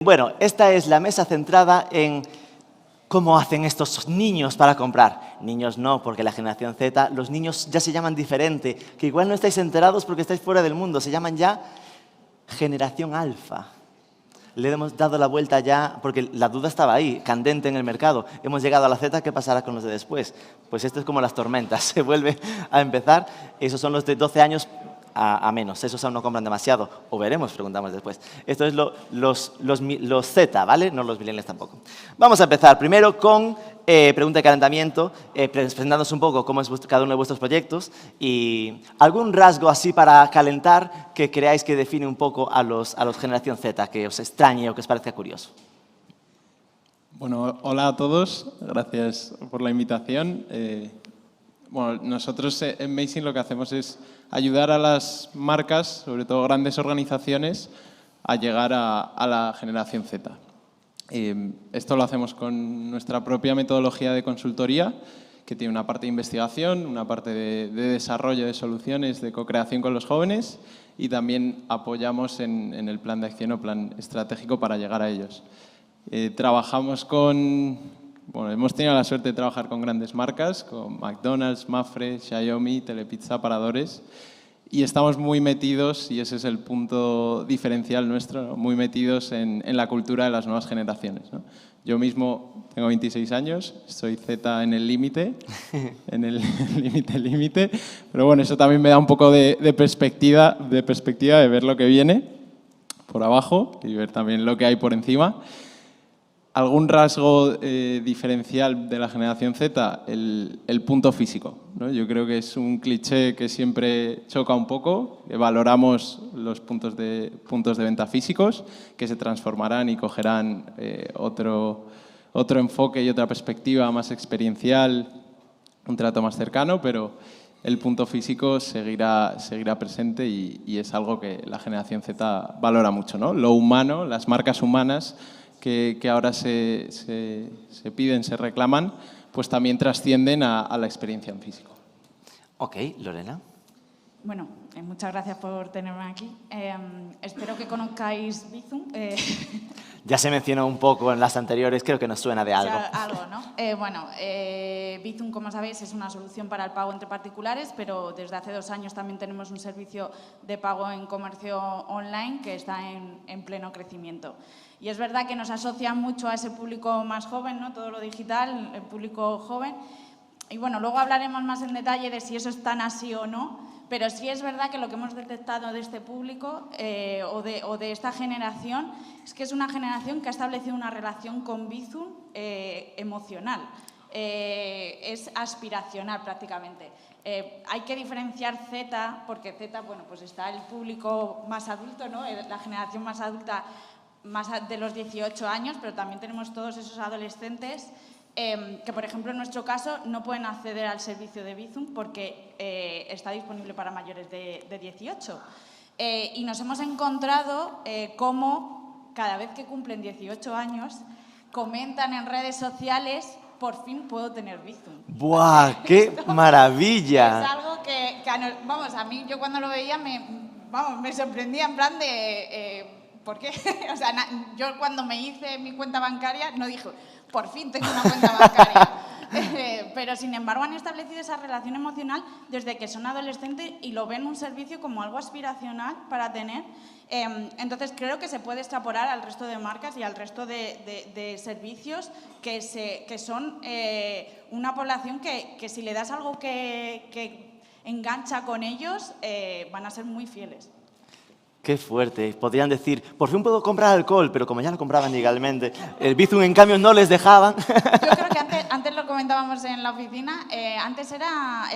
Bueno, esta es la mesa centrada en cómo hacen estos niños para comprar. Niños no, porque la generación Z, los niños ya se llaman diferente, que igual no estáis enterados porque estáis fuera del mundo, se llaman ya generación alfa. Le hemos dado la vuelta ya, porque la duda estaba ahí, candente en el mercado. Hemos llegado a la Z, ¿qué pasará con los de después? Pues esto es como las tormentas, se vuelve a empezar. Esos son los de 12 años a menos, esos aún no compran demasiado, o veremos, preguntamos después. Esto es los Z, ¿vale? No los millennials tampoco. Vamos a empezar primero con pregunta de calentamiento, presentándonos un poco cómo es cada uno de vuestros proyectos y algún rasgo así para calentar que creáis que define un poco a los generación Z, que os extrañe o que os parezca curioso. Bueno, hola a todos, gracias por la invitación. Bueno, nosotros en Mazing lo que hacemos es ayudar a las marcas, sobre todo grandes organizaciones, a llegar a la generación Z. Esto lo hacemos con nuestra propia metodología de consultoría, que tiene una parte de investigación, una parte de desarrollo de soluciones, de co-creación con los jóvenes y también apoyamos en el plan de acción o plan estratégico para llegar a ellos. Trabajamos Bueno, hemos tenido la suerte de trabajar con grandes marcas, con McDonald's, Mapfre, Xiaomi, Telepizza, Paradores, y estamos muy metidos, y ese es el punto diferencial nuestro, ¿no? Muy metidos en la cultura de las nuevas generaciones, ¿no? Yo mismo tengo 26 años, soy Z en el límite, límite, pero bueno, eso también me da un poco de perspectiva de ver lo que viene por abajo y ver también lo que hay por encima. ¿Algún rasgo diferencial de la generación Z? El punto físico, ¿no? Yo creo que es un cliché que siempre choca un poco, que valoramos los puntos de venta físicos, que se transformarán y cogerán otro enfoque y otra perspectiva más experiencial, un trato más cercano, pero el punto físico seguirá presente y es algo que la generación Z valora mucho, ¿no? Lo humano, las marcas humanas, que ahora se piden, se reclaman, pues también trascienden a la experiencia en físico. Ok, Lorena. Bueno, muchas gracias por tenerme aquí. Espero que conozcáis Bizum. Ya se mencionó un poco en las anteriores, creo que nos suena de algo. Algo, ¿no? Bizum, como sabéis, es una solución para el pago entre particulares, pero desde hace 2 años también tenemos un servicio de pago en comercio online que está en pleno crecimiento. Y es verdad que nos asocia mucho a ese público más joven, ¿no? Todo lo digital, el público joven. Y bueno, luego hablaremos más en detalle de si eso es tan así o no, pero sí es verdad que lo que hemos detectado de este público o de esta generación es que es una generación que ha establecido una relación con Bizum emocional. Es aspiracional prácticamente. Hay que diferenciar Z, porque Z, bueno, pues está el público más adulto, ¿no? La generación más adulta, más de los 18 años, pero también tenemos todos esos adolescentes que, por ejemplo, en nuestro caso, no pueden acceder al servicio de Bizum porque está disponible para mayores de 18. Y nos hemos encontrado cómo cada vez que cumplen 18 años comentan en redes sociales: por fin puedo tener Bizum. ¡Buah, qué maravilla! Es algo que vamos, a mí yo cuando lo veía me sorprendía en plan de... ¿por qué? O sea, yo cuando me hice mi cuenta bancaria no dije, por fin tengo una cuenta bancaria. Pero, sin embargo, han establecido esa relación emocional desde que son adolescentes y lo ven un servicio como algo aspiracional para tener. Entonces, creo que se puede extrapolar al resto de marcas y al resto de servicios que son una población que si le das algo que engancha con ellos, van a ser muy fieles. Qué fuerte. Podrían decir, por fin puedo comprar alcohol, pero como ya lo compraban legalmente, el Bizum, en cambio, no les dejaban. Yo creo que antes lo comentábamos en la oficina, antes era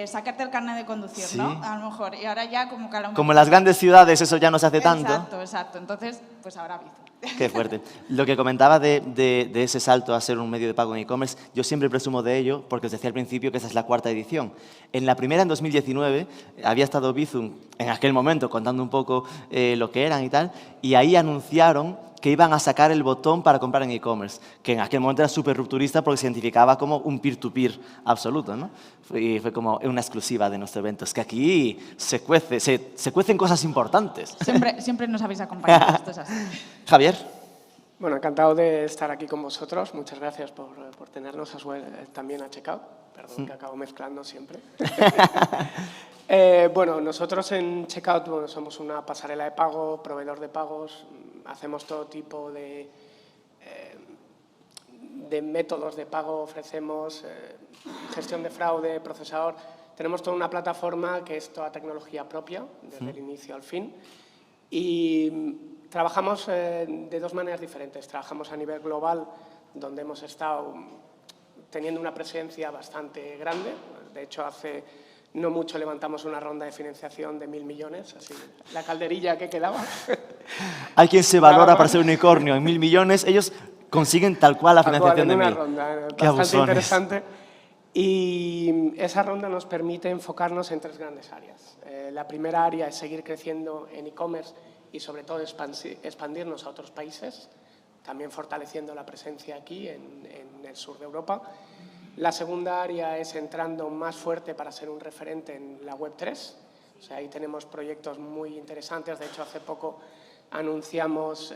sacarte el carnet de conducir, ¿Sí? ¿no? A lo mejor. Y ahora ya como que a lo mejor... Como en las grandes ciudades eso ya no se hace tanto. Exacto. Entonces, pues ahora Bizum. Qué fuerte. Lo que comentaba de ese salto a ser un medio de pago en e-commerce, yo siempre presumo de ello porque os decía al principio que esa es la 4ª edición. En la primera, en 2019, había estado Bizum en aquel momento contando un poco lo que eran y tal, y ahí anunciaron que iban a sacar el botón para comprar en e-commerce, que en aquel momento era súper rupturista porque se identificaba como un peer-to-peer absoluto, ¿no? Y fue como una exclusiva de nuestro evento. Es que aquí se cuecen cosas importantes. Siempre nos habéis acompañado, esto es así. Javier. Bueno, encantado de estar aquí con vosotros. Muchas gracias por tenernos también a Checkout. Perdón, que acabo mezclando siempre. Bueno, nosotros en Checkout somos una pasarela de pago, proveedor de pagos. Hacemos todo tipo de métodos de pago, ofrecemos gestión de fraude, procesador. Tenemos toda una plataforma que es toda tecnología propia, desde el inicio al fin. Y trabajamos de dos maneras diferentes. Trabajamos a nivel global, donde hemos estado teniendo una presencia bastante grande. De hecho, hace no mucho levantamos una ronda de financiación de 1.000 millones, así la calderilla que quedaba. Hay quien se valora para ser unicornio en 1.000 millones, ellos consiguen tal cual la financiación de 1.000. Una ronda bastante interesante. Y esa ronda nos permite enfocarnos en tres grandes áreas. La primera área es seguir creciendo en e-commerce y sobre todo expandirnos a otros países, también fortaleciendo la presencia aquí en el sur de Europa. La segunda área es entrando más fuerte para ser un referente en la Web3. O sea, ahí tenemos proyectos muy interesantes. De hecho, hace poco anunciamos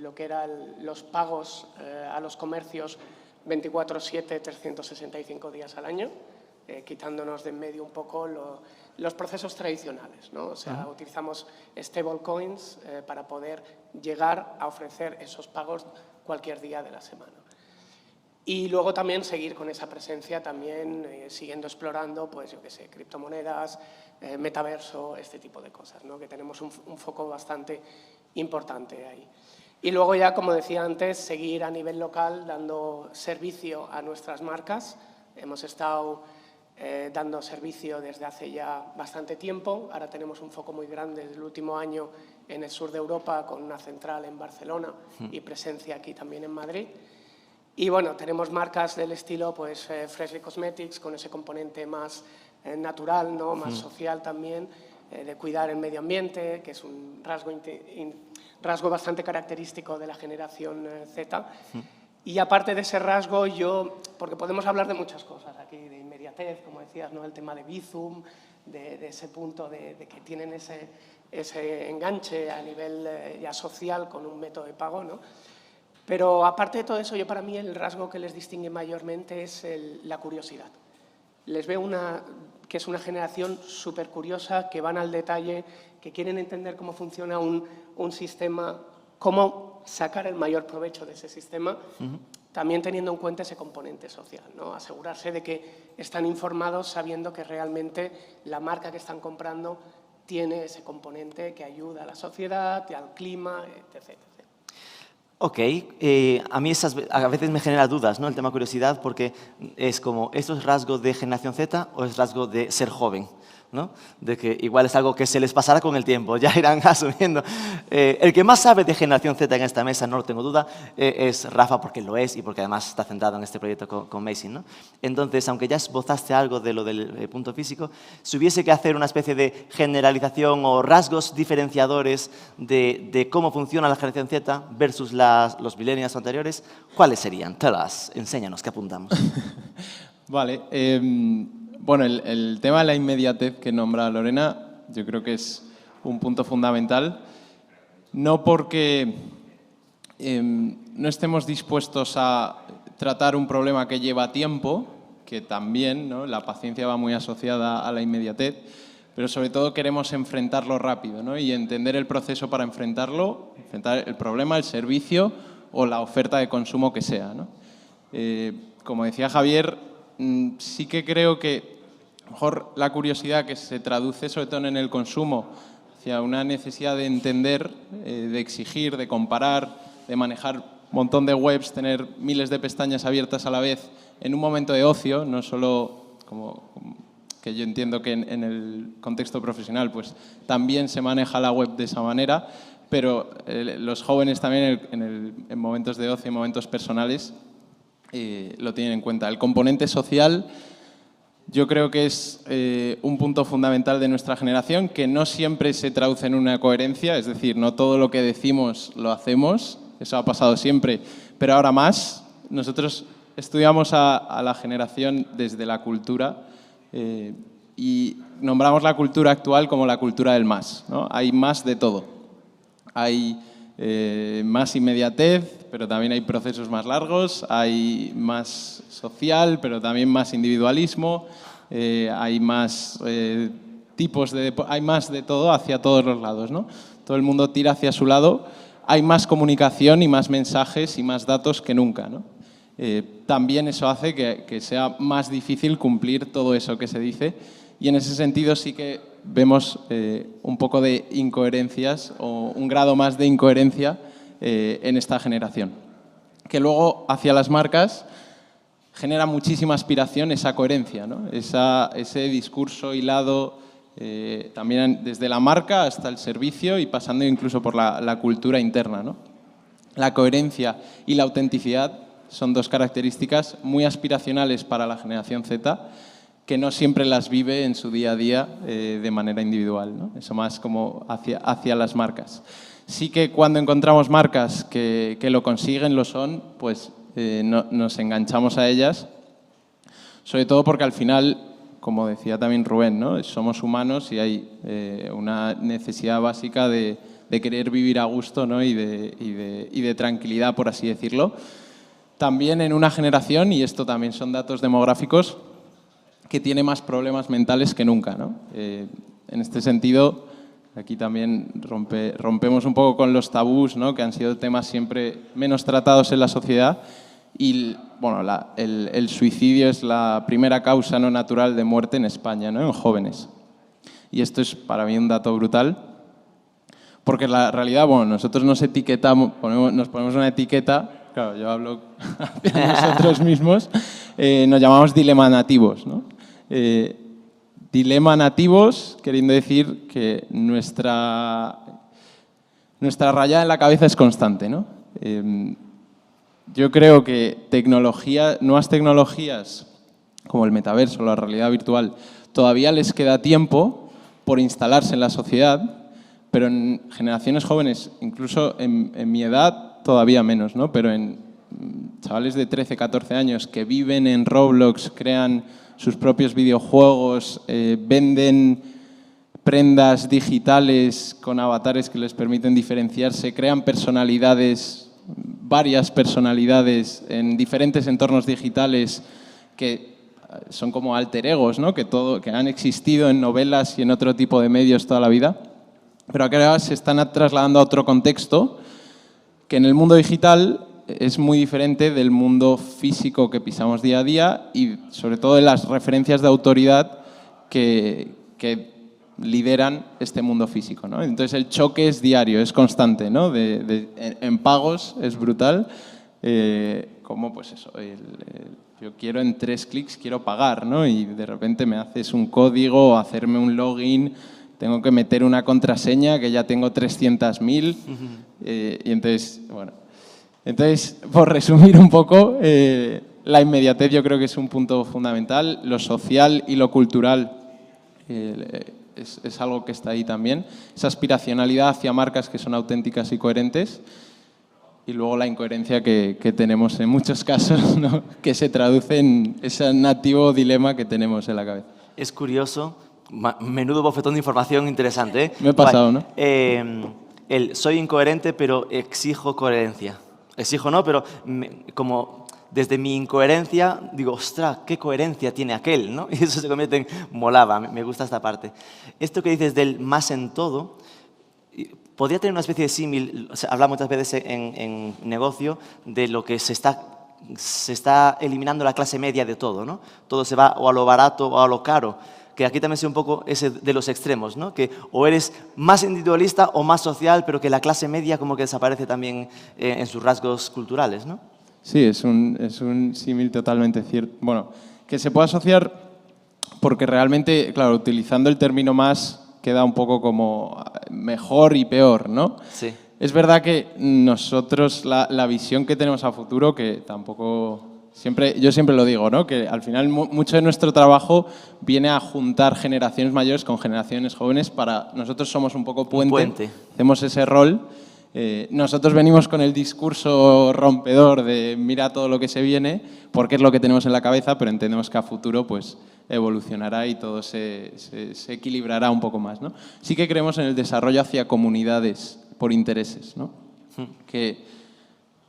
lo que eran los pagos a los comercios 24/7, 365 días al año, quitándonos de en medio un poco los procesos tradicionales, ¿no? O sea, utilizamos stablecoins para poder llegar a ofrecer esos pagos cualquier día de la semana. Y luego también seguir con esa presencia, también siguiendo explorando, pues yo qué sé, criptomonedas, metaverso, este tipo de cosas, ¿no? Que tenemos un foco bastante importante ahí. Y luego ya, como decía antes, seguir a nivel local dando servicio a nuestras marcas. Hemos estado dando servicio desde hace ya bastante tiempo. Ahora tenemos un foco muy grande desde el último año en el sur de Europa, con una central en Barcelona y presencia aquí también en Madrid. Y bueno, tenemos marcas del estilo pues, Freshly Cosmetics, con ese componente más natural, ¿no? Más social también, de cuidar el medio ambiente, que es un rasgo bastante característico de la generación Z. Y aparte de ese rasgo, porque podemos hablar de muchas cosas aquí, de inmediatez, como decías, ¿no? El tema de Bizum, de ese punto de que tienen ese enganche a nivel ya social con un método de pago, ¿no? Pero aparte de todo eso, para mí el rasgo que les distingue mayormente es la curiosidad. Les veo que es una generación súper curiosa, que van al detalle, que quieren entender cómo funciona un sistema, cómo sacar el mayor provecho de ese sistema, también teniendo en cuenta ese componente social, ¿no? Asegurarse de que están informados sabiendo que realmente la marca que están comprando tiene ese componente que ayuda a la sociedad, al clima, etc. Ok, a mí a veces me genera dudas, ¿no? El tema curiosidad, porque es como, ¿esto es rasgo de generación Z o es rasgo de ser joven? ¿No? De que igual es algo que se les pasará con el tiempo, ya irán asumiendo. El que más sabe de generación Z en esta mesa, no lo tengo duda, es Rafa, porque lo es y porque además está centrado en este proyecto con Mazing, ¿no? Entonces, aunque ya esbozaste algo de lo del punto físico, si hubiese que hacer una especie de generalización o rasgos diferenciadores de cómo funciona la generación Z versus los millennials anteriores, ¿cuáles serían? Tell us, enséñanos, que apuntamos. Vale, bueno, el tema de la inmediatez que nombra Lorena, yo creo que es un punto fundamental, no porque no estemos dispuestos a tratar un problema que lleva tiempo, que también, ¿no? La paciencia va muy asociada a la inmediatez, pero sobre todo queremos enfrentarlo rápido, ¿no? Y entender el proceso para enfrentarlo, enfrentar el problema, el servicio o la oferta de consumo que sea, ¿no? Como decía Javier, sí que creo que a lo mejor la curiosidad que se traduce sobre todo en el consumo hacia una necesidad de entender, de exigir, de comparar, de manejar un montón de webs, tener miles de pestañas abiertas a la vez en un momento de ocio, no solo como que yo entiendo que en el contexto profesional pues también se maneja la web de esa manera, pero los jóvenes también en momentos de ocio, en momentos personales, lo tienen en cuenta. El componente social yo creo que es un punto fundamental de nuestra generación, que no siempre se traduce en una coherencia, es decir, no todo lo que decimos lo hacemos, eso ha pasado siempre, pero ahora más. Nosotros estudiamos a la generación desde la cultura y nombramos la cultura actual como la cultura del más, ¿no? Hay más de todo. Hay más inmediatez, pero también hay procesos más largos, hay más social, pero también más individualismo, hay más hay más de todo hacia todos los lados, ¿no? Todo el mundo tira hacia su lado, hay más comunicación y más mensajes y más datos que nunca, ¿no? También eso hace que sea más difícil cumplir todo eso que se dice, y en ese sentido sí que vemos un poco de incoherencias o un grado más de incoherencia en esta generación. Que luego, hacia las marcas, genera muchísima aspiración esa coherencia, ¿no? Ese discurso hilado, también desde la marca hasta el servicio y pasando incluso por la cultura interna, ¿no? La coherencia y la autenticidad son dos características muy aspiracionales para la generación Z, que no siempre las vive en su día a día de manera individual, ¿no? Eso más como hacia las marcas. Sí que cuando encontramos marcas que lo consiguen, lo son, pues nos enganchamos a ellas, sobre todo porque al final, como decía también Rubén, ¿no? Somos humanos y hay una necesidad básica de querer vivir a gusto, ¿no? y de tranquilidad, por así decirlo. También en una generación, y esto también son datos demográficos, que tiene más problemas mentales que nunca, ¿no? En este sentido, aquí también rompemos un poco con los tabús, ¿no? Que han sido temas siempre menos tratados en la sociedad. Y bueno, el suicidio es la primera causa no natural de muerte en España, ¿no? En jóvenes. Y esto es para mí un dato brutal, porque la realidad, bueno, nosotros nos etiquetamos, nos ponemos una etiqueta. Claro, yo hablo hacia nosotros mismos, nos llamamos dilema nativos, ¿no? Dilema nativos, queriendo decir que nuestra raya en la cabeza es constante, ¿no? Yo creo que nuevas tecnologías como el metaverso, la realidad virtual, todavía les queda tiempo por instalarse en la sociedad, pero en generaciones jóvenes, incluso en mi edad, todavía menos, ¿no? Pero en chavales de 13, 14 años que viven en Roblox, crean sus propios videojuegos, venden prendas digitales con avatares que les permiten diferenciarse, crean personalidades, varias personalidades en diferentes entornos digitales que son como alter egos, ¿no? Que han existido en novelas y en otro tipo de medios toda la vida, pero que ahora se están trasladando a otro contexto que en el mundo digital es muy diferente del mundo físico que pisamos día a día y sobre todo de las referencias de autoridad que lideran este mundo físico, ¿no? Entonces el choque es diario, es constante, ¿no? En pagos es brutal, como pues eso, yo quiero en 3 clics quiero pagar, ¿no? Y de repente me haces un código o hacerme un login, tengo que meter una contraseña que ya tengo 300.000 y entonces, bueno. Entonces, por resumir un poco, la inmediatez yo creo que es un punto fundamental, lo social y lo cultural es algo que está ahí también, esa aspiracionalidad hacia marcas que son auténticas y coherentes, y luego la incoherencia que tenemos en muchos casos, ¿no? Que se traduce en ese nativo dilema que tenemos en la cabeza. Es curioso, menudo bofetón de información interesante, ¿eh? Me he pasado, ¿no? Soy incoherente, pero exijo coherencia. Exijo no, pero como desde mi incoherencia digo, ostras, qué coherencia tiene aquel, ¿no? Y eso se convierte en molaba, me gusta esta parte. Esto que dices del más en todo, podría tener una especie de símil, se habla muchas veces en negocio de lo que se está eliminando la clase media de todo, ¿no? Todo se va o a lo barato o a lo caro. Que aquí también sea un poco ese de los extremos, ¿no? Que o eres más individualista o más social, pero que la clase media como que desaparece también en sus rasgos culturales, ¿no? Sí, es un símil totalmente cierto. Bueno, que se puede asociar porque realmente, claro, utilizando el término más queda un poco como mejor y peor, ¿no? Sí. Es verdad que nosotros, la visión que tenemos a futuro, que tampoco... yo siempre lo digo, ¿no? Que al final mucho de nuestro trabajo viene a juntar generaciones mayores con generaciones jóvenes nosotros somos un poco puente. Hacemos ese rol. Nosotros venimos con el discurso rompedor de mira todo lo que se viene, porque es lo que tenemos en la cabeza, pero entendemos que a futuro pues evolucionará y todo se equilibrará un poco más, ¿no? Sí que creemos en el desarrollo hacia comunidades por intereses, ¿no? Que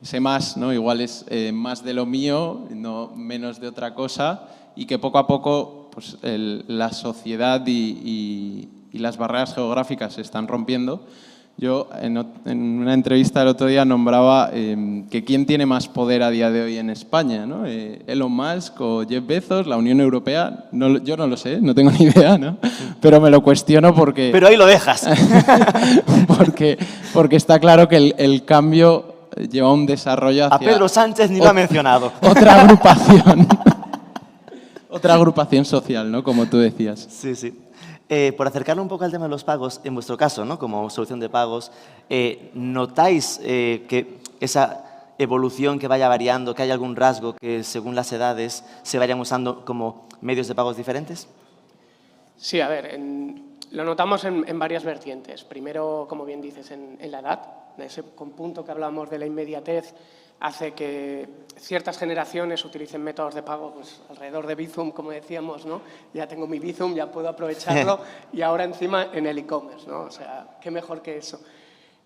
ese más, ¿no? Igual es más de lo mío, no menos de otra cosa, y que poco a poco pues, la sociedad y las barreras geográficas se están rompiendo. Yo en una entrevista el otro día nombraba que quién tiene más poder a día de hoy en España, ¿no? Elon Musk o Jeff Bezos, la Unión Europea, yo no lo sé, no tengo ni idea, ¿no? Pero me lo cuestiono porque... Pero ahí lo dejas. porque está claro que el cambio lleva un desarrollo hacia... A Pedro Sánchez ni lo ha mencionado. Otra agrupación. Otra agrupación social, ¿no? Como tú decías. Sí, sí. Por acercarlo un poco al tema de los pagos, en vuestro caso, ¿no? Como solución de pagos, ¿notáis que esa evolución que vaya variando, que haya algún rasgo que según las edades se vayan usando como medios de pagos diferentes? Sí, a ver, lo notamos en varias vertientes. Primero, como bien dices, en la edad. Ese punto que hablábamos de la inmediatez hace que ciertas generaciones utilicen métodos de pago pues, alrededor de Bizum, como decíamos, ¿no? Ya tengo mi Bizum, ya puedo aprovecharlo y ahora encima en el e-commerce, ¿no? O sea, qué mejor que eso.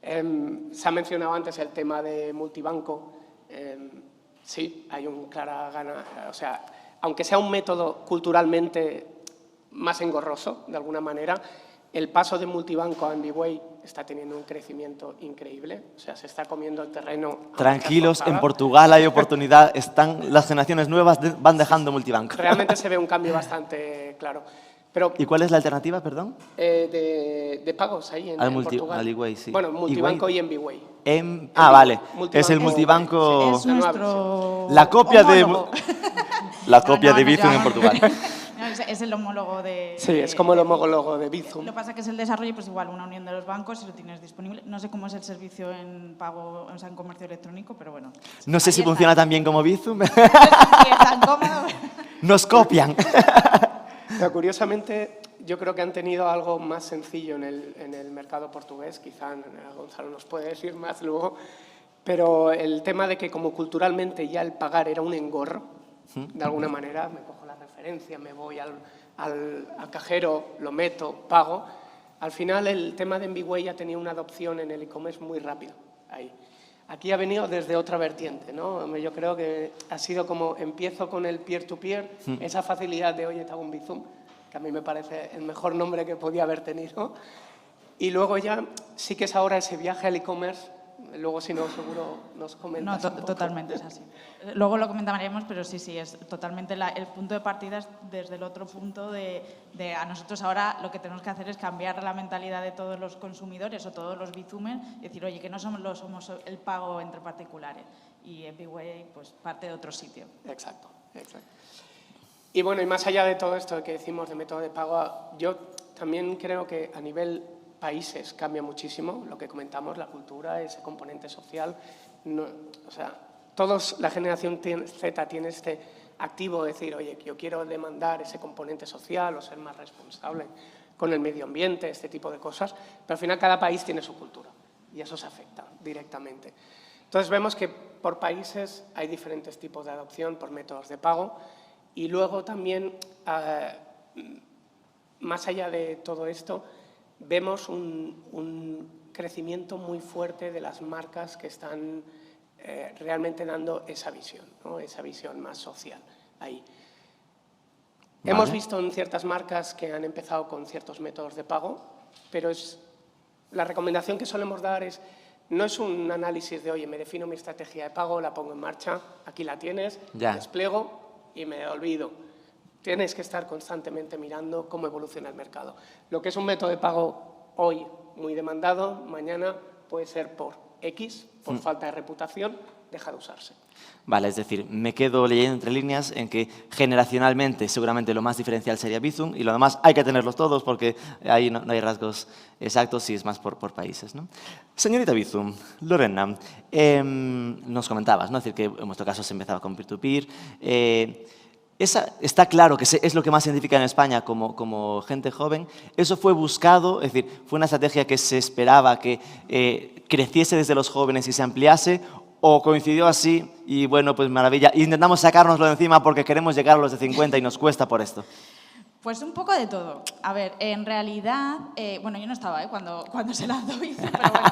Se ha mencionado antes el tema de multibanco. Sí, hay un clara gana, o sea, aunque sea un método culturalmente más engorroso, de alguna manera, el paso de multibanco a MBWay está teniendo un crecimiento increíble, o sea, se está comiendo el terreno. Tranquilos, en Portugal hay oportunidad, las generaciones nuevas van dejando multibanco. Realmente se ve un cambio bastante claro. Pero, ¿Y cuál es la alternativa, perdón? De pagos ahí en Portugal. Al eWay, sí. Bueno, multibanco y MBWay. Vale, multibanco, es el multibanco... Es nuestro La copia homólogo. La copia de Bizum en Portugal. No, es el homólogo de... Sí, es como el homólogo de Bizum. Lo que pasa es que es el desarrollo, pues igual una unión de los bancos, si lo tienes disponible. No sé cómo es el servicio en pago, o sea, en comercio electrónico, pero bueno. No sé si funciona tan bien como Bizum. No sé si es tan cómodo. Nos copian. Pero curiosamente, yo creo que han tenido algo más sencillo en el mercado portugués. Quizá Gonzalo nos puede decir más luego. Pero el tema de que como culturalmente ya el pagar era un engorro, de alguna manera, me cojo la referencia, me voy al cajero, lo meto, pago. Al final el tema de MBWay ha tenido una adopción en el e-commerce muy rápido. Ahí. Aquí ha venido desde otra vertiente, ¿no? Yo creo que ha sido como empiezo con el peer-to-peer, esa facilidad de, oye, te hago un Bizum, que a mí me parece el mejor nombre que podía haber tenido. Y luego ya sí que es ahora ese viaje al e-commerce. Luego, si no, seguro nos comentas. No, totalmente es así. Luego lo comentaremos, pero sí, es totalmente el punto de partida es desde el otro punto de a nosotros ahora lo que tenemos que hacer es cambiar la mentalidad de todos los consumidores o todos los Bizumers y decir, oye, que no somos el pago entre particulares. Y MBWay, pues, parte de otro sitio. Exacto. Y bueno, y más allá de todo esto que decimos de método de pago, yo también creo que a nivel países cambia muchísimo, lo que comentamos, la cultura, ese componente social. O sea, la generación Z tiene este activo de decir, oye, yo quiero demandar ese componente social o ser más responsable con el medio ambiente, este tipo de cosas, pero al final cada país tiene su cultura y eso se afecta directamente. Entonces vemos que por países hay diferentes tipos de adopción por métodos de pago y luego también, más allá de todo esto, vemos un crecimiento muy fuerte de las marcas que están realmente dando esa visión, ¿no? Esa visión más social ahí. Vale. Hemos visto en ciertas marcas que han empezado con ciertos métodos de pago, pero la recomendación que solemos dar no es un análisis de, oye, me defino mi estrategia de pago, la pongo en marcha, aquí la tienes, despliego y me olvido. Tienes que estar constantemente mirando cómo evoluciona el mercado. Lo que es un método de pago hoy muy demandado, mañana puede ser por X, por falta de reputación, deja de usarse. Vale, es decir, me quedo leyendo entre líneas en que generacionalmente seguramente lo más diferencial sería Bizum y lo demás hay que tenerlos todos porque ahí no hay rasgos exactos y es más por países, ¿no? Señorita Bizum, Lorena, nos comentabas, ¿no? Es decir, que en vuestro caso se empezaba con peer-to-peer. Está claro que es lo que más se identifica en España como gente joven. ¿Eso fue buscado? Es decir, ¿fue una estrategia que se esperaba que creciese desde los jóvenes y se ampliase? ¿O coincidió así y bueno, pues maravilla? Intentamos sacárnoslo de encima porque queremos llegar a los de 50 y nos cuesta por esto. Pues un poco de todo. A ver, en realidad, bueno, yo no estaba cuando se lanzó Bizum, pero bueno,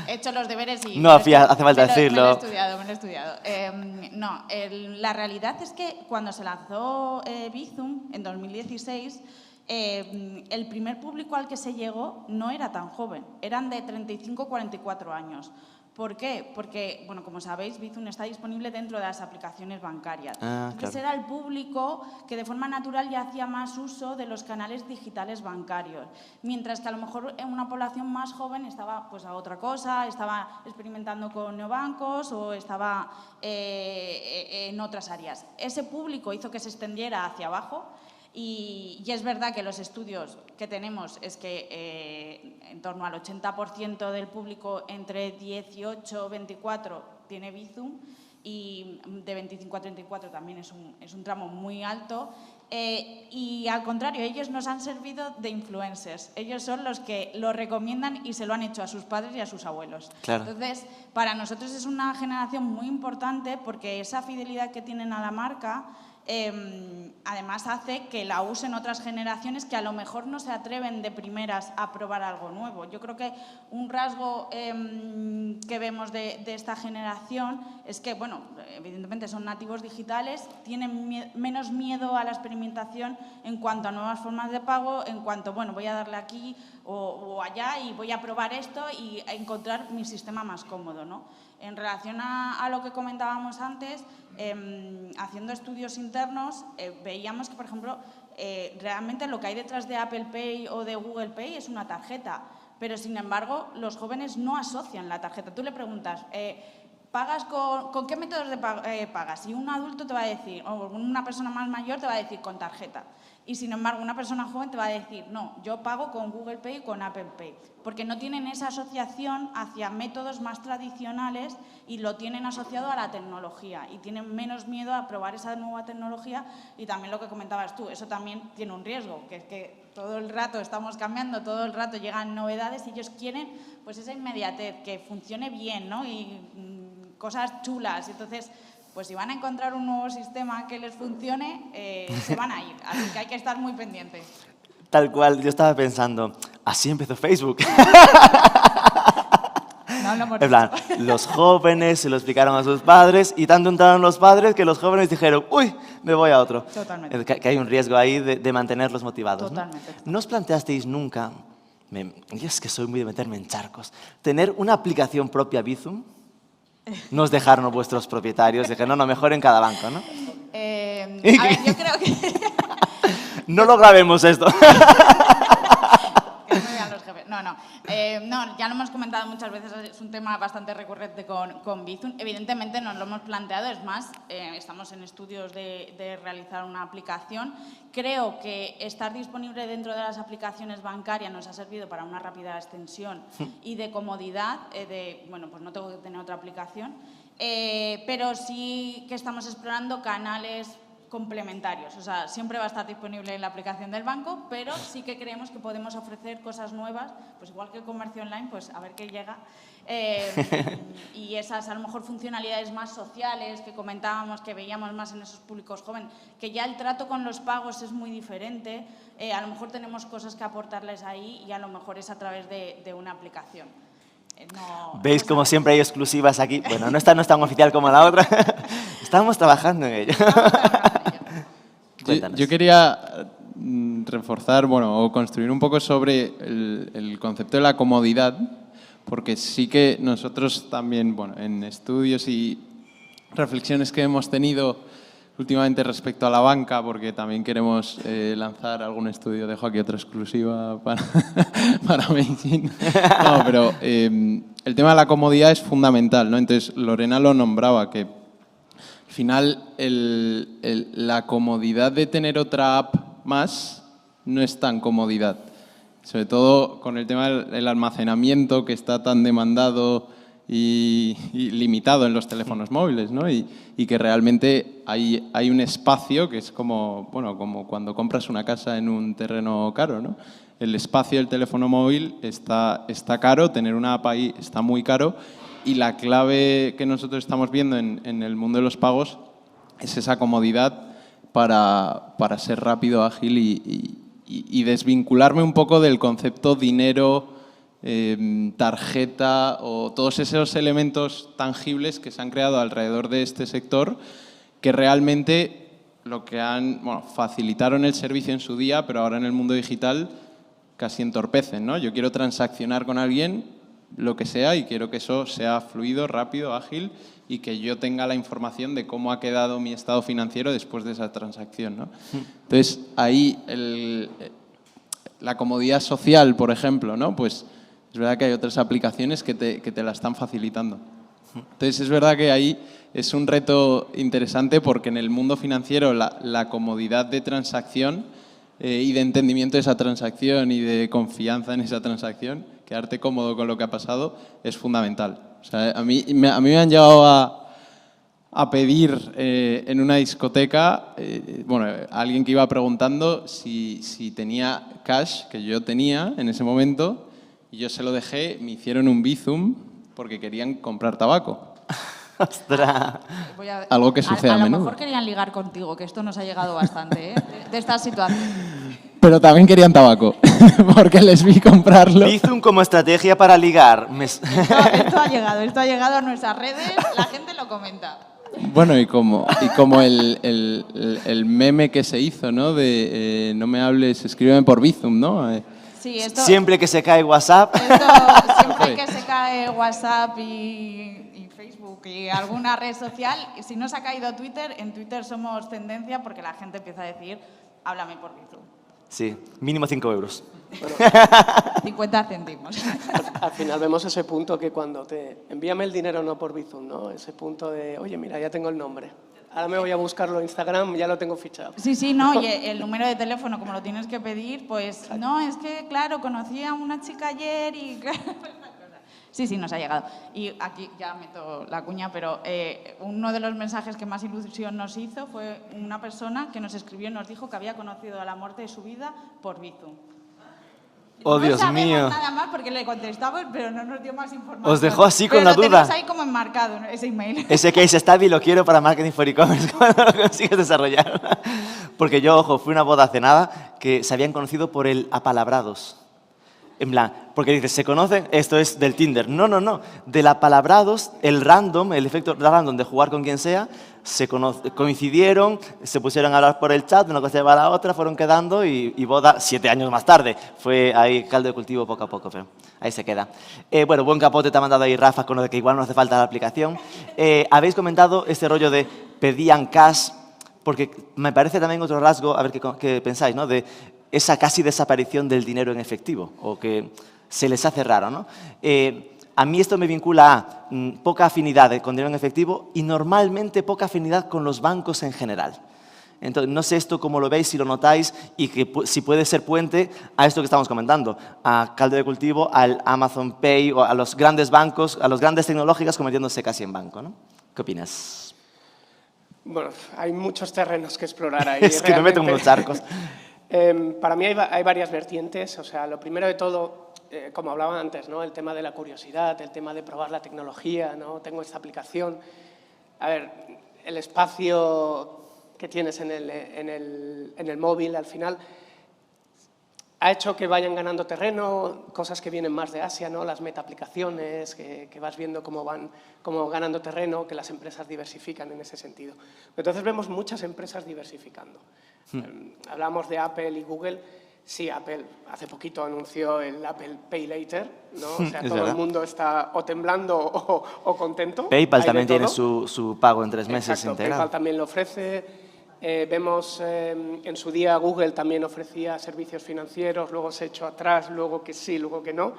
He hecho los deberes y... No hace falta decirlo. Me lo he estudiado. No, la realidad es que cuando se lanzó Bizum en 2016, el primer público al que se llegó no era tan joven, eran de 35-44 años. ¿Por qué? Porque, bueno, como sabéis, Bizum está disponible dentro de las aplicaciones bancarias. Entonces claro. era el público que de forma natural ya hacía más uso de los canales digitales bancarios, mientras que a lo mejor en una población más joven estaba pues a otra cosa, estaba experimentando con neobancos o estaba en otras áreas. Ese público hizo que se extendiera hacia abajo. Y es verdad que los estudios que tenemos es que en torno al 80% del público entre 18 y 24 tiene Bizum y de 25 a 34 también es un tramo muy alto. Y al contrario, ellos nos han servido de influencers. Ellos son los que lo recomiendan y se lo han hecho a sus padres y a sus abuelos. Claro. Entonces, para nosotros es una generación muy importante porque esa fidelidad que tienen a la marca además hace que la usen otras generaciones que a lo mejor no se atreven de primeras a probar algo nuevo. Yo creo que un rasgo que vemos de esta generación es que, bueno, evidentemente son nativos digitales, tienen menos miedo a la experimentación en cuanto a nuevas formas de pago, en cuanto, bueno, voy a darle aquí o allá y voy a probar esto y a encontrar mi sistema más cómodo, ¿no? En relación a lo que comentábamos antes, haciendo estudios internos, veíamos que, por ejemplo, realmente lo que hay detrás de Apple Pay o de Google Pay es una tarjeta, pero sin embargo los jóvenes no asocian la tarjeta. Tú le preguntas, ¿pagas con qué métodos de pagas? Y un adulto te va a decir, o una persona más mayor te va a decir con tarjeta. Y sin embargo, una persona joven te va a decir, no, yo pago con Google Pay y con Apple Pay, porque no tienen esa asociación hacia métodos más tradicionales y lo tienen asociado a la tecnología y tienen menos miedo a probar esa nueva tecnología. Y también lo que comentabas tú, eso también tiene un riesgo, que es que todo el rato estamos cambiando, todo el rato llegan novedades y ellos quieren pues esa inmediatez, que funcione bien, ¿no? Y cosas chulas. Entonces, pues si van a encontrar un nuevo sistema que les funcione, se van a ir. Así que hay que estar muy pendientes. Tal cual, yo estaba pensando, así empezó Facebook. No lo hemos En plan, los jóvenes se lo explicaron a sus padres y tanto entraron los padres que los jóvenes dijeron, uy, me voy a otro. Totalmente. Que hay un riesgo ahí de mantenerlos motivados. Totalmente. ¿No os planteasteis nunca, y es que soy muy de meterme en charcos, tener una aplicación propia Bizum? No os dejaron vuestros propietarios, dijeron, no, mejor en cada banco, ¿no? A ver, yo creo que... No lo grabemos esto. Que no me vean los jefes. No, ya lo hemos comentado muchas veces, es un tema bastante recurrente con Bizum. Evidentemente nos lo hemos planteado, es más, estamos en estudios de realizar una aplicación. Creo que estar disponible dentro de las aplicaciones bancarias nos ha servido para una rápida extensión y de comodidad, bueno, pues no tengo que tener otra aplicación, pero sí que estamos explorando canales complementarios, o sea, siempre va a estar disponible en la aplicación del banco, pero sí que creemos que podemos ofrecer cosas nuevas, pues igual que el comercio online, pues a ver qué llega, y esas a lo mejor funcionalidades más sociales que comentábamos, que veíamos más en esos públicos jóvenes, que ya el trato con los pagos es muy diferente, a lo mejor tenemos cosas que aportarles ahí y a lo mejor es a través de una aplicación. ¿Veis como siempre hay exclusivas aquí? Bueno, no es tan oficial como la otra. Estamos trabajando en ello. Yo quería reforzar, bueno, o construir un poco sobre el concepto de la comodidad, porque sí que nosotros también, bueno, en estudios y reflexiones que hemos tenido últimamente respecto a la banca, porque también queremos lanzar algún estudio, dejo aquí otra exclusiva para Meijin. No, pero el tema de la comodidad es fundamental, ¿no? Entonces, Lorena lo nombraba, que al final la comodidad de tener otra app más no es tan comodidad. Sobre todo con el tema del almacenamiento que está tan demandado y limitado en los teléfonos móviles, ¿no? Y que realmente hay un espacio que es como, bueno, como cuando compras una casa en un terreno caro, ¿no? El espacio del teléfono móvil está caro, tener una app ahí está muy caro, y la clave que nosotros estamos viendo en el mundo de los pagos es esa comodidad para ser rápido, ágil y desvincularme un poco del concepto dinero tarjeta o todos esos elementos tangibles que se han creado alrededor de este sector que realmente lo que facilitaron el servicio en su día, pero ahora en el mundo digital casi entorpecen, ¿no? Yo quiero transaccionar con alguien, lo que sea, y quiero que eso sea fluido, rápido, ágil y que yo tenga la información de cómo ha quedado mi estado financiero después de esa transacción, ¿no? Entonces, ahí la comodidad social, por ejemplo, ¿no? Pues es verdad que hay otras aplicaciones que te la están facilitando. Entonces, es verdad que ahí es un reto interesante porque en el mundo financiero la comodidad de transacción y de entendimiento de esa transacción y de confianza en esa transacción, quedarte cómodo con lo que ha pasado, es fundamental. O sea, a mí me han llegado a pedir en una discoteca, alguien que iba preguntando si tenía cash, que yo tenía en ese momento, y yo se lo dejé, me hicieron un Bizum porque querían comprar tabaco. ¡Ostras! Algo que sucede a menudo. A lo mejor querían ligar contigo, que esto nos ha llegado bastante, de esta situación. Pero también querían tabaco, porque les vi comprarlo. Bizum como estrategia para ligar. Esto ha llegado a nuestras redes, la gente lo comenta. Bueno, y como el meme que se hizo, ¿no? De no me hables, escríbeme por Bizum, ¿no? Sí, siempre que se cae WhatsApp. Siempre que se cae WhatsApp y Facebook y alguna red social, si no se ha caído Twitter, en Twitter somos tendencia porque la gente empieza a decir, háblame por Bizum. Sí, mínimo 5 euros. Bueno, 50 céntimos. al final vemos ese punto que cuando envíame el dinero no por Bizum, ¿no? Ese punto de, oye, mira, ya tengo el nombre. Ahora me voy a buscarlo en Instagram, ya lo tengo fichado. Sí, no, y el número de teléfono, como lo tienes que pedir, pues no, es que, claro, conocí a una chica ayer y... Sí, nos ha llegado. Y aquí ya meto la cuña, pero uno de los mensajes que más ilusión nos hizo fue una persona que nos escribió y nos dijo que había conocido a la muerte de su vida por Bizum. ¡Oh, Dios mío! No sabemos nada más porque le contestamos, pero no nos dio más información. Os dejó así con pero la duda. Tenemos ahí como enmarcado ese email. Ese case study lo quiero para Marketing for E-Commerce cuando lo consigues desarrollar. Porque yo, ojo, fui a una boda cenada que se habían conocido por el apalabrados. En plan, porque dices, ¿se conocen? Esto es del Tinder. No. Del apalabrados, el random, el efecto random de jugar con quien sea, coincidieron, se pusieron a hablar por el chat, una cosa lleva a la otra, fueron quedando y boda 7 años más tarde. Fue ahí caldo de cultivo poco a poco, pero ahí se queda. Bueno, buen capote te ha mandado ahí Rafa con lo de que igual no hace falta la aplicación. Habéis comentado este rollo de pedían cash, porque me parece también otro rasgo, a ver qué pensáis, ¿no? De esa casi desaparición del dinero en efectivo, o que se les hace raro, ¿no? A mí esto me vincula a poca afinidad con dinero en efectivo y normalmente poca afinidad con los bancos en general. Entonces, no sé esto cómo lo veis, si lo notáis y que si puede ser puente a esto que estamos comentando, a caldo de cultivo, al Amazon Pay o a los grandes bancos, a las grandes tecnológicas convirtiéndose casi en banco, ¿no? ¿Qué opinas? Bueno, hay muchos terrenos que explorar ahí. Es que me meto en unos charcos. Para mí hay varias vertientes. O sea, lo primero de todo, como hablaba antes, ¿no? El tema de la curiosidad, el tema de probar la tecnología, ¿no? Tengo esta aplicación. A ver, el espacio que tienes en el móvil, al final, ha hecho que vayan ganando terreno, cosas que vienen más de Asia, ¿no? Las meta-aplicaciones, que vas viendo cómo van ganando terreno, que las empresas diversifican en ese sentido. Entonces vemos muchas empresas diversificando. Hablamos de Apple y Google. Sí, Apple hace poquito anunció el Apple Pay Later, ¿no? O sea, todo el mundo está o temblando o contento. PayPal también tiene su pago en 3 meses integrado. PayPal también lo ofrece. Vemos en su día Google también ofrecía servicios financieros, luego se echó atrás, luego que sí, luego que no.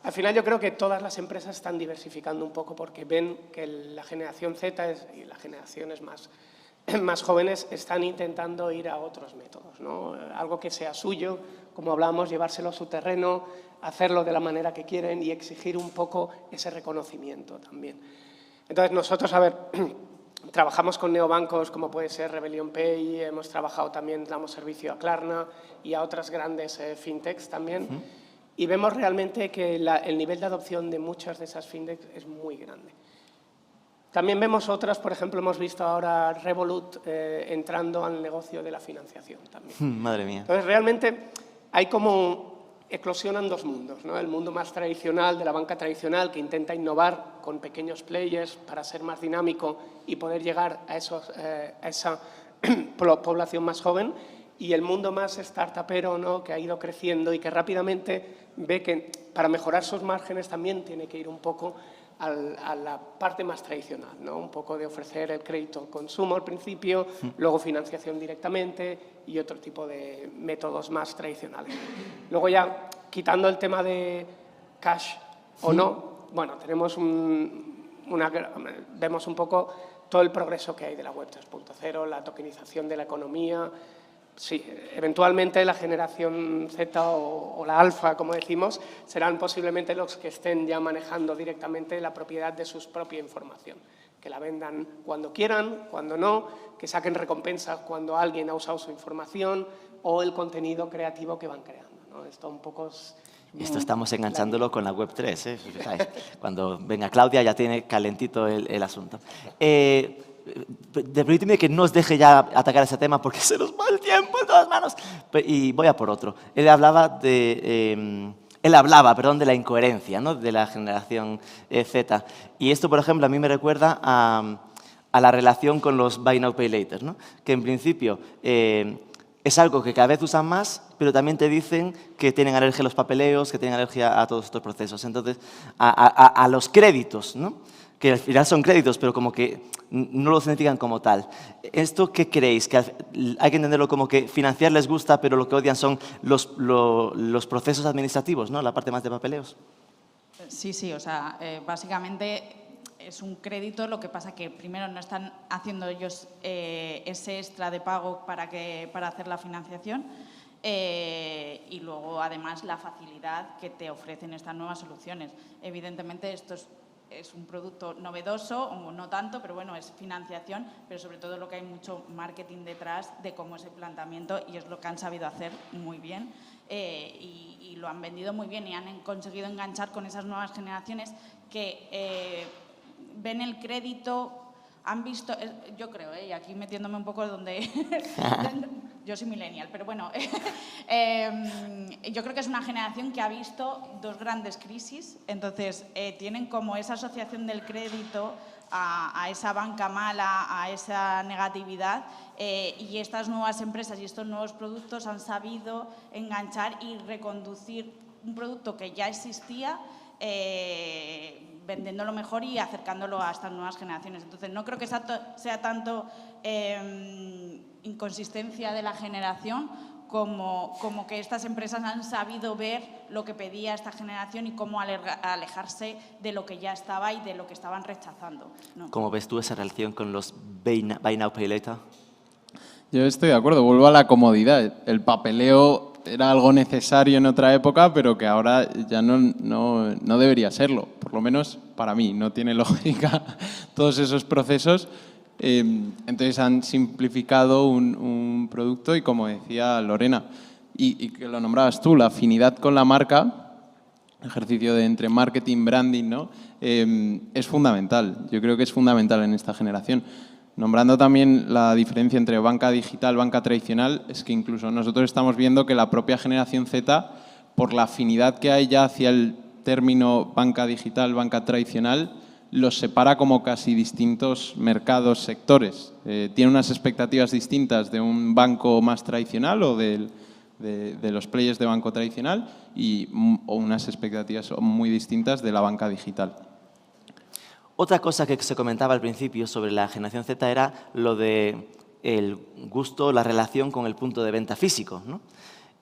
Al final yo creo que todas las empresas están diversificando un poco porque ven que la generación Z y las generaciones más jóvenes están intentando ir a otros métodos, ¿no? Algo que sea suyo, como hablamos, llevárselo a su terreno, hacerlo de la manera que quieren y exigir un poco ese reconocimiento también. Entonces nosotros, a ver, trabajamos con neobancos como puede ser Rebellion Pay, hemos trabajado también, damos servicio a Klarna y a otras grandes fintechs también, y vemos realmente que el nivel de adopción de muchas de esas fintechs es muy grande. También vemos otras, por ejemplo, hemos visto ahora Revolut entrando al negocio de la financiación también. Madre mía. Entonces, realmente hay como eclosionan dos mundos, ¿no? El mundo más tradicional, de la banca tradicional, que intenta innovar con pequeños players para ser más dinámico y poder llegar a esa población más joven, y el mundo más startupero, ¿no? Que ha ido creciendo y que rápidamente ve que para mejorar sus márgenes también tiene que ir un poco a la parte más tradicional, ¿no? Un poco de ofrecer el crédito al consumo al principio, luego financiación directamente y otro tipo de métodos más tradicionales. Luego ya, quitando el tema de cash o no, bueno, tenemos vemos un poco todo el progreso que hay de la web 3.0, la tokenización de la economía. Sí, eventualmente la generación Z o la alfa, como decimos, serán posiblemente los que estén ya manejando directamente la propiedad de su propia información, que la vendan cuando quieran, cuando no, que saquen recompensas cuando alguien ha usado su información o el contenido creativo que van creando, ¿no? Esto un poco es... Esto estamos enganchándolo con la web 3, ¿eh? Cuando venga Claudia ya tiene calentito el asunto. Permíteme que no os deje ya atacar ese tema porque se nos va el tiempo en todas manos. Y voy a por otro. Él hablaba de la incoherencia, ¿no? De la generación Z. Y esto, por ejemplo, a mí me recuerda a la relación con los Buy Now, Pay Later, ¿no? Que en principio es algo que cada vez usan más, pero también te dicen que tienen alergia a los papeleos, que tienen alergia a todos estos procesos. Entonces, a los créditos, ¿no? Que al final son créditos, pero como que no los identifican como tal. ¿Esto qué creéis? ¿Que hay que entenderlo como que financiar les gusta, pero lo que odian son los procesos administrativos, ¿no? La parte más de papeleos. Sí, o sea, básicamente es un crédito, lo que pasa que primero no están haciendo ellos ese extra de pago para hacer la financiación y luego además la facilidad que te ofrecen estas nuevas soluciones. Evidentemente esto es un producto novedoso, o no tanto, pero bueno, es financiación, pero sobre todo lo que hay mucho marketing detrás de cómo es el planteamiento y es lo que han sabido hacer muy bien y lo han vendido muy bien y han conseguido enganchar con esas nuevas generaciones que ven el crédito, han visto, yo creo, y aquí metiéndome un poco donde... Yo soy millennial, pero bueno, yo creo que es una generación que ha visto dos grandes crisis, entonces tienen como esa asociación del crédito a esa banca mala, a esa negatividad y estas nuevas empresas y estos nuevos productos han sabido enganchar y reconducir un producto que ya existía vendiéndolo mejor y acercándolo a estas nuevas generaciones. Entonces, no creo que sea tanto inconsistencia de la generación como que estas empresas han sabido ver lo que pedía esta generación y cómo alejarse de lo que ya estaba y de lo que estaban rechazando, ¿no? ¿Cómo ves tú esa relación con los Buy Now, Pay Later? Yo estoy de acuerdo, vuelvo a la comodidad. El papeleo era algo necesario en otra época, pero que ahora ya no debería serlo. Por lo menos para mí, no tiene lógica todos esos procesos. Entonces han simplificado un producto y, como decía Lorena, y que lo nombrabas tú, la afinidad con la marca, ejercicio de entre marketing, branding, ¿no? Es fundamental. Yo creo que es fundamental en esta generación. Nombrando también la diferencia entre banca digital, banca tradicional, es que incluso nosotros estamos viendo que la propia generación Z, por la afinidad que hay ya hacia el término banca digital, banca tradicional, los separa como casi distintos mercados, sectores. Tiene unas expectativas distintas de un banco más tradicional o de los players de banco tradicional o unas expectativas muy distintas de la banca digital. Otra cosa que se comentaba al principio sobre la generación Z era lo de el gusto, la relación con el punto de venta físico, ¿no?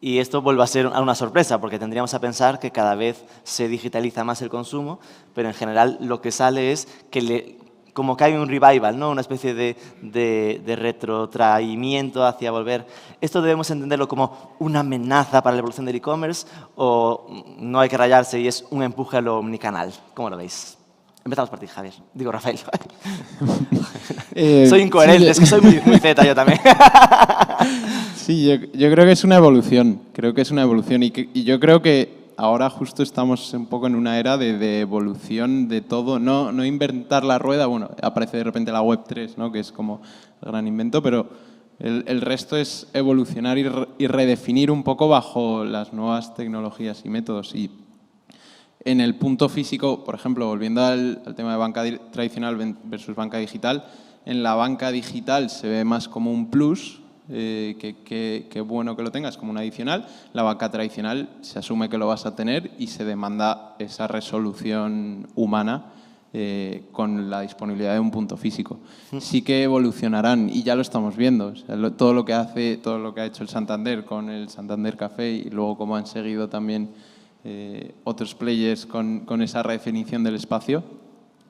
Y esto vuelve a ser una sorpresa, porque tendríamos a pensar que cada vez se digitaliza más el consumo, pero en general lo que sale es que como que hay un revival, ¿no? Una especie de retrotraimiento hacia volver. ¿Esto debemos entenderlo como una amenaza para la evolución del e-commerce o no hay que rayarse y es un empuje a lo omnicanal? ¿Cómo lo veis? Empezamos por ti, Javier. Digo, Rafael. Soy incoherente, es que soy muy Z yo también. Sí, yo creo que es una evolución. Creo que es una evolución y yo creo que ahora justo estamos un poco en una era de evolución de todo. No inventar la rueda. Bueno, aparece de repente la Web 3, ¿no? Que es como el gran invento, pero El resto es evolucionar y redefinir un poco bajo las nuevas tecnologías y métodos. Y en el punto físico, por ejemplo, volviendo al tema de banca tradicional versus banca digital, en la banca digital se ve más como un plus, que bueno que lo tengas como un adicional. La banca tradicional se asume que lo vas a tener y se demanda esa resolución humana con la disponibilidad de un punto físico. Sí que evolucionarán y ya lo estamos viendo. O sea, todo lo que ha hecho el Santander con el Santander Café y luego cómo han seguido también otros players con esa redefinición del espacio,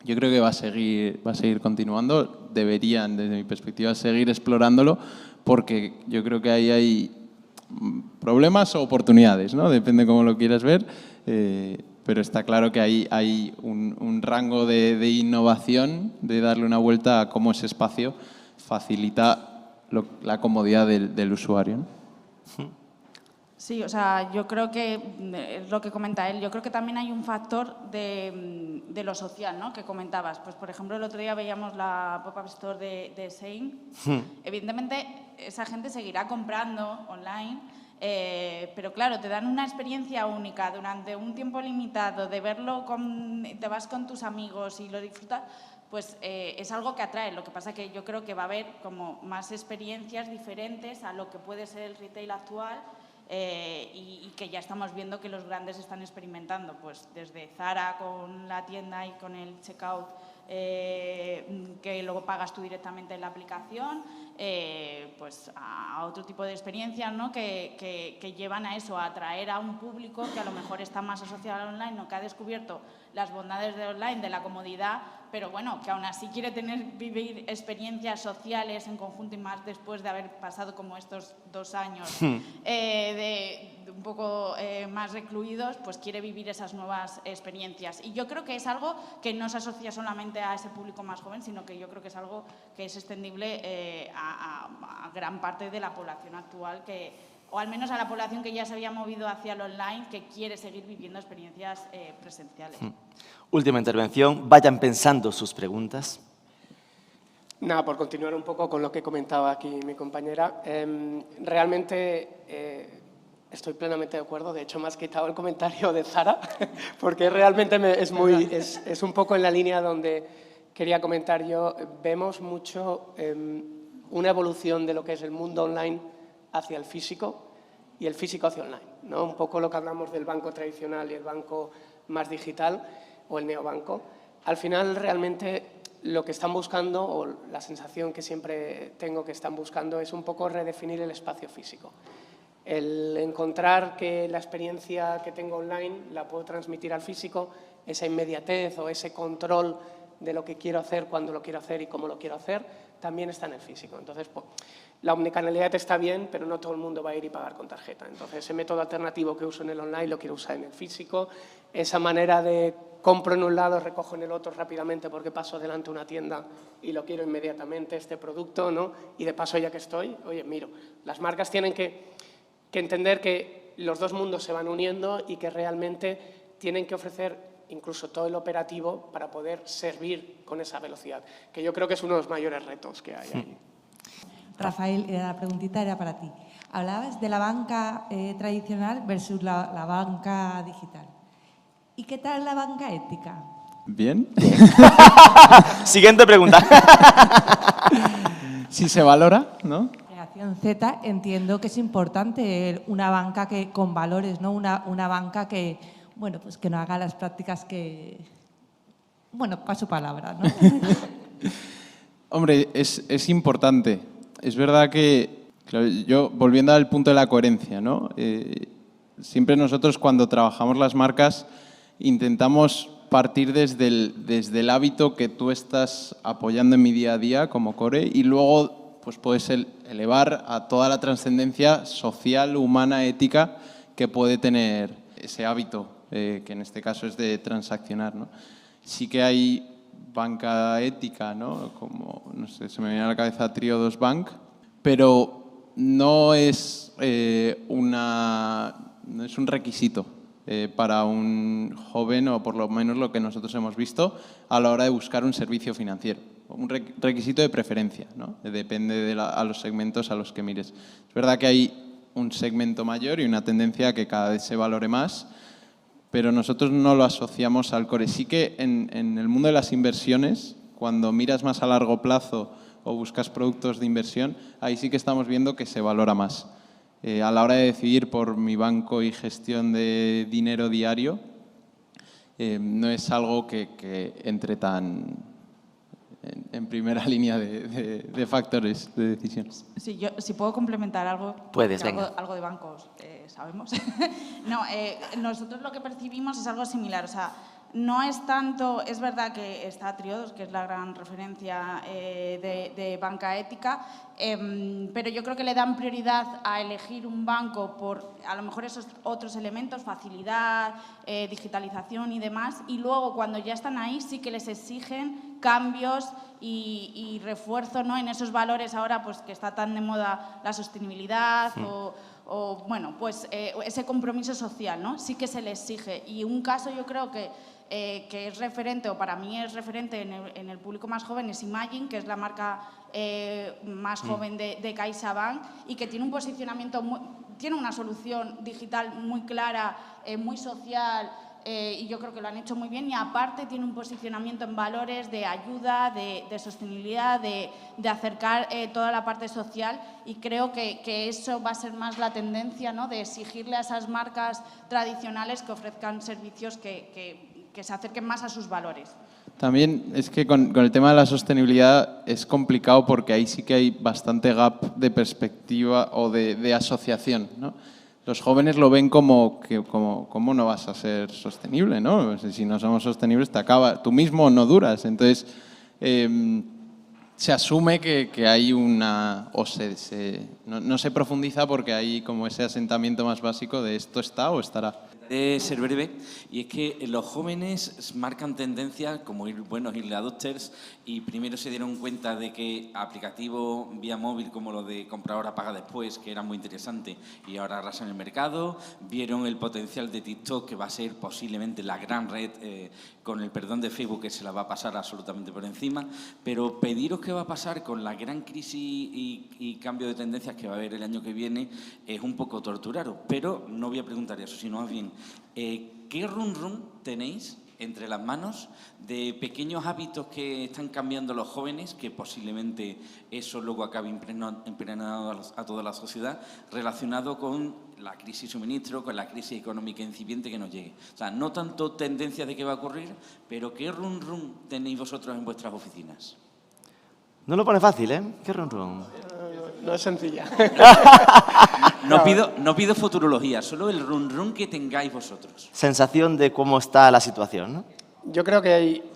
yo creo que va a seguir continuando. Deberían, desde mi perspectiva, seguir explorándolo porque yo creo que ahí hay problemas o oportunidades, ¿no? Depende cómo lo quieras ver, pero está claro que ahí hay un rango de innovación, de darle una vuelta a cómo ese espacio facilita la comodidad del usuario, ¿no? Sí, o sea, yo creo que es lo que comenta él. Yo creo que también hay un factor de lo social, ¿no? Que comentabas. Pues, por ejemplo, el otro día veíamos la pop-up store de Shein. Evidentemente, esa gente seguirá comprando online, pero claro, te dan una experiencia única durante un tiempo limitado, de verlo, te vas con tus amigos y lo disfrutas, pues es algo que atrae. Lo que pasa que yo creo que va a haber como más experiencias diferentes a lo que puede ser el retail actual. Y que ya estamos viendo que los grandes están experimentando, pues desde Zara con la tienda y con el checkout que luego pagas tú directamente en la aplicación, pues a otro tipo de experiencias, ¿no? que llevan a eso, a atraer a un público que a lo mejor está más asociado al online, ¿no? Que ha descubierto las bondades de online, de la comodidad, pero bueno, que aún así quiere vivir experiencias sociales en conjunto y más después de haber pasado como estos 2 años de un poco más recluidos, pues quiere vivir esas nuevas experiencias. Y yo creo que es algo que no se asocia solamente a ese público más joven, sino que yo creo que es algo que es extendible a gran parte de la población actual, o al menos a la población que ya se había movido hacia el online, que quiere seguir viviendo experiencias presenciales. Última intervención. Vayan pensando sus preguntas. Nada, por continuar un poco con lo que comentaba aquí mi compañera, realmente estoy plenamente de acuerdo. De hecho, me has quitado el comentario de Zara, porque realmente es un poco en la línea donde quería comentar yo. Vemos mucho una evolución de lo que es el mundo online hacia el físico y el físico hacia online, ¿no? Un poco lo que hablamos del banco tradicional y el banco más digital o el neobanco. Al final, realmente, lo que están buscando, o la sensación que siempre tengo que están buscando, es un poco redefinir el espacio físico. El encontrar que la experiencia que tengo online la puedo transmitir al físico, esa inmediatez o ese control de lo que quiero hacer, cuándo lo quiero hacer y cómo lo quiero hacer, también está en el físico. Entonces, la omnicanalidad está bien, pero no todo el mundo va a ir y pagar con tarjeta. Entonces, ese método alternativo que uso en el online lo quiero usar en el físico. Esa manera de compro en un lado, recojo en el otro rápidamente porque paso delante de una tienda y lo quiero inmediatamente, este producto, ¿no? Y de paso, ya que estoy, oye, miro. Las marcas tienen que entender que los dos mundos se van uniendo y que realmente tienen que ofrecer incluso todo el operativo para poder servir con esa velocidad, que yo creo que es uno de los mayores retos que hay ahí. Rafael, la preguntita era para ti. Hablabas de la banca tradicional versus la banca digital. ¿Y qué tal la banca ética? Bien. Siguiente pregunta. Si se valora, ¿no? Generación Z, entiendo que es importante una banca con valores, ¿no? Una banca que, bueno, pues que no haga las prácticas que... Bueno, paso palabra, ¿no? Hombre, es importante. Es verdad que, claro, yo, volviendo al punto de la coherencia, ¿no? Siempre nosotros cuando trabajamos las marcas intentamos partir desde el hábito que tú estás apoyando en mi día a día como core y luego pues puedes elevar a toda la trascendencia social, humana, ética que puede tener ese hábito, que en este caso es de transaccionar, ¿no? Sí que hay banca ética, ¿no? Como, no sé, se me viene a la cabeza Triodos Bank, pero no es no es un requisito para un joven, o por lo menos lo que nosotros hemos visto a la hora de buscar un servicio financiero un requisito de preferencia, ¿no? Depende a los segmentos a los que mires. Es verdad que hay un segmento mayor y una tendencia a que cada vez se valore más, pero nosotros no lo asociamos al core. Sí que en el mundo de las inversiones, cuando miras más a largo plazo o buscas productos de inversión, ahí sí que estamos viendo que se valora más. A la hora de decidir por mi banco y gestión de dinero diario, no es algo que entre tan en primera línea de factores de decisiones. Sí, yo, si puedo complementar algo. Puedes, venga. Algo de bancos sabemos. No, nosotros lo que percibimos es algo similar. O sea, no es tanto, es verdad que está Triodos, que es la gran referencia de banca ética, pero yo creo que le dan prioridad a elegir un banco por a lo mejor esos otros elementos, facilidad, digitalización y demás, y luego cuando ya están ahí sí que les exigen cambios y refuerzo, ¿no?, en esos valores ahora pues que está tan de moda la sostenibilidad o bueno, pues ese compromiso social, ¿no? Sí que se le exige. Y un caso yo creo que es referente, o para mí es referente en el público más joven, es Imagine, que es la marca más joven de CaixaBank y que tiene un posicionamiento, tiene una solución digital muy clara, muy social, y yo creo que lo han hecho muy bien, y aparte tiene un posicionamiento en valores de ayuda, de sostenibilidad, de acercar toda la parte social, y creo que eso va a ser más la tendencia, ¿no?, de exigirle a esas marcas tradicionales que ofrezcan servicios que se acerquen más a sus valores. También es que con el tema de la sostenibilidad es complicado porque ahí sí que hay bastante gap de perspectiva o de asociación, ¿no? Los jóvenes lo ven como ¿cómo no vas a ser sostenible, ¿no? Si no somos sostenibles te acaba, tú mismo no duras. Entonces, se asume que hay una... no se profundiza porque hay como ese asentamiento más básico de esto está o estará. De ser breve, y es que los jóvenes marcan tendencia como buenos early adopters, y primero se dieron cuenta de que aplicativos vía móvil como los de compra ahora paga después, que eran muy interesantes y ahora arrasan el mercado, vieron el potencial de TikTok, que va a ser posiblemente la gran red, con el perdón de Facebook, que se la va a pasar absolutamente por encima, pero pediros qué va a pasar con la gran crisis y cambio de tendencias que va a haber el año que viene es un poco torturaros, pero no voy a preguntar eso, sino más bien, ¿qué run tenéis entre las manos de pequeños hábitos que están cambiando los jóvenes, que posiblemente eso luego acabe impregnado a toda la sociedad, relacionado con la crisis de suministro, con la crisis económica incipiente que nos llegue? O sea, no tanto tendencias de qué va a ocurrir, pero ¿qué run tenéis vosotros en vuestras oficinas? No lo pone fácil, ¿eh? ¿Qué run? No es sencilla. No pido futurología, solo el run que tengáis vosotros. Sensación de cómo está la situación, ¿no? Yo creo que hay,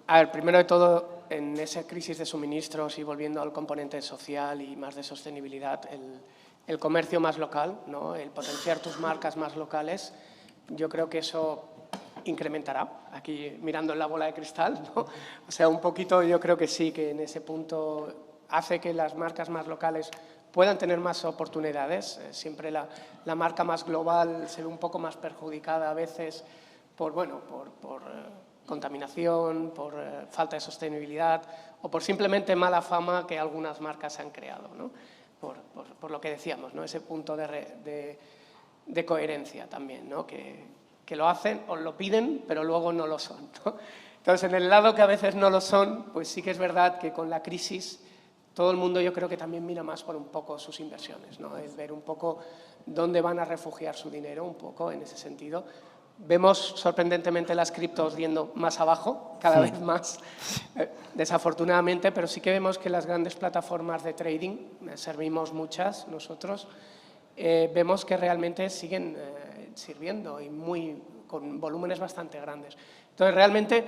a ver, primero de todo, en esa crisis de suministros y volviendo al componente social y más de sostenibilidad, el comercio más local, ¿no?, el potenciar tus marcas más locales, yo creo que eso incrementará, aquí mirando en la bola de cristal, ¿no? O sea, un poquito yo creo que sí, que en ese punto hace que las marcas más locales puedan tener más oportunidades. Siempre la marca más global se ve un poco más perjudicada a veces por contaminación, por falta de sostenibilidad o por simplemente mala fama que algunas marcas han creado, ¿no? Por lo que decíamos, ¿no?, ese punto de coherencia también, ¿no?, que lo hacen o lo piden, pero luego no lo son, ¿no? Entonces, en el lado que a veces no lo son, pues sí que es verdad que con la crisis todo el mundo yo creo que también mira más por un poco sus inversiones, ¿no? Es ver un poco dónde van a refugiar su dinero, un poco en ese sentido. Vemos sorprendentemente las criptos yendo más abajo, cada vez más, desafortunadamente, pero sí que vemos que las grandes plataformas de trading, servimos muchas nosotros, vemos que realmente siguen sirviendo y con volúmenes bastante grandes. Entonces, realmente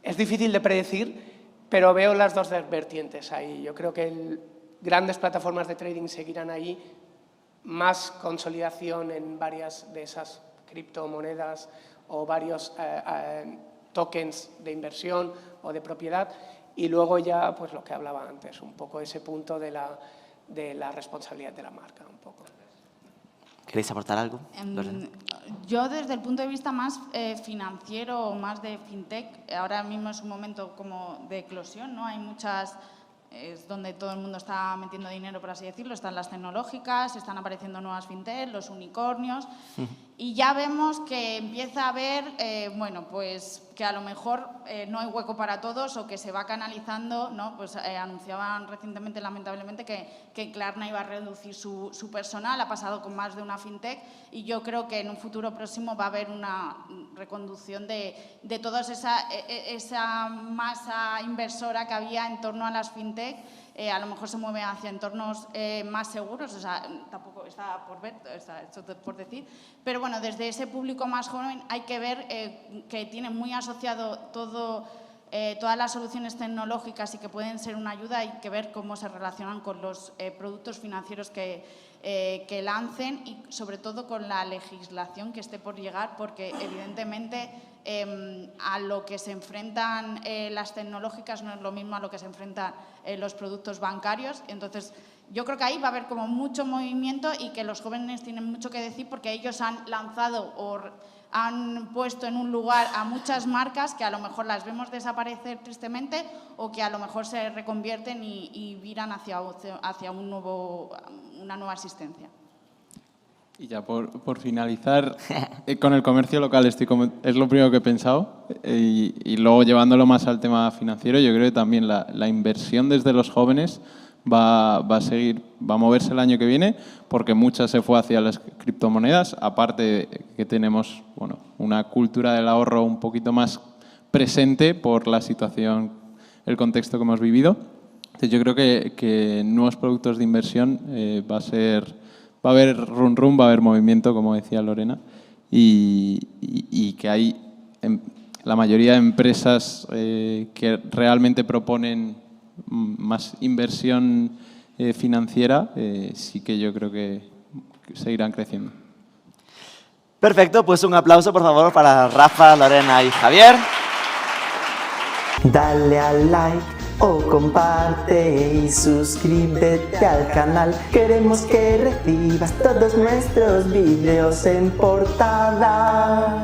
es difícil de predecir, pero veo las dos vertientes ahí. Yo creo que grandes plataformas de trading seguirán ahí, más consolidación en varias de esas criptomonedas o varios tokens de inversión o de propiedad, y luego ya pues lo que hablaba antes, un poco ese punto de la responsabilidad de la marca, un poco. ¿Queréis aportar algo? Lorena? Yo desde el punto de vista más financiero o más de fintech, ahora mismo es un momento como de eclosión, ¿no? Hay muchas, es donde todo el mundo está metiendo dinero, por así decirlo, están las tecnológicas, están apareciendo nuevas fintech, los unicornios, y ya vemos que empieza a haber, bueno, pues que a lo mejor no hay hueco para todos o que se va canalizando, ¿no? Pues anunciaban recientemente, lamentablemente, que Klarna iba a reducir su personal, ha pasado con más de una fintech, y yo creo que en un futuro próximo va a haber una reconducción de toda esa masa inversora que había en torno a las fintech. A lo mejor se mueve hacia entornos más seguros, o sea, tampoco está por ver, está esto por decir, pero bueno, desde ese público más joven hay que ver que tiene muy asociado todas las soluciones tecnológicas y que pueden ser una ayuda, hay que ver cómo se relacionan con los productos financieros que lancen y sobre todo con la legislación que esté por llegar, porque evidentemente a lo que se enfrentan las tecnológicas no es lo mismo a lo que se enfrentan los productos bancarios. Entonces, yo creo que ahí va a haber como mucho movimiento y que los jóvenes tienen mucho que decir porque ellos han lanzado o han puesto en un lugar a muchas marcas que a lo mejor las vemos desaparecer tristemente o que a lo mejor se reconvierten y viran hacia una nueva asistencia. Y ya por finalizar, con el comercio local es lo primero que he pensado y luego llevándolo más al tema financiero, yo creo que también la inversión desde los jóvenes va a moverse el año que viene porque mucha se fue hacia las criptomonedas, aparte que tenemos una cultura del ahorro un poquito más presente por la situación, el contexto que hemos vivido. Entonces yo creo que nuevos productos de inversión va a haber run, va a haber movimiento, como decía Lorena, y que hay la mayoría de empresas que realmente proponen más inversión financiera, sí que yo creo que seguirán creciendo. Perfecto, pues un aplauso por favor para Rafa, Lorena y Javier. Dale al like o comparte y suscríbete al canal. Queremos que recibas todos nuestros vídeos en portada.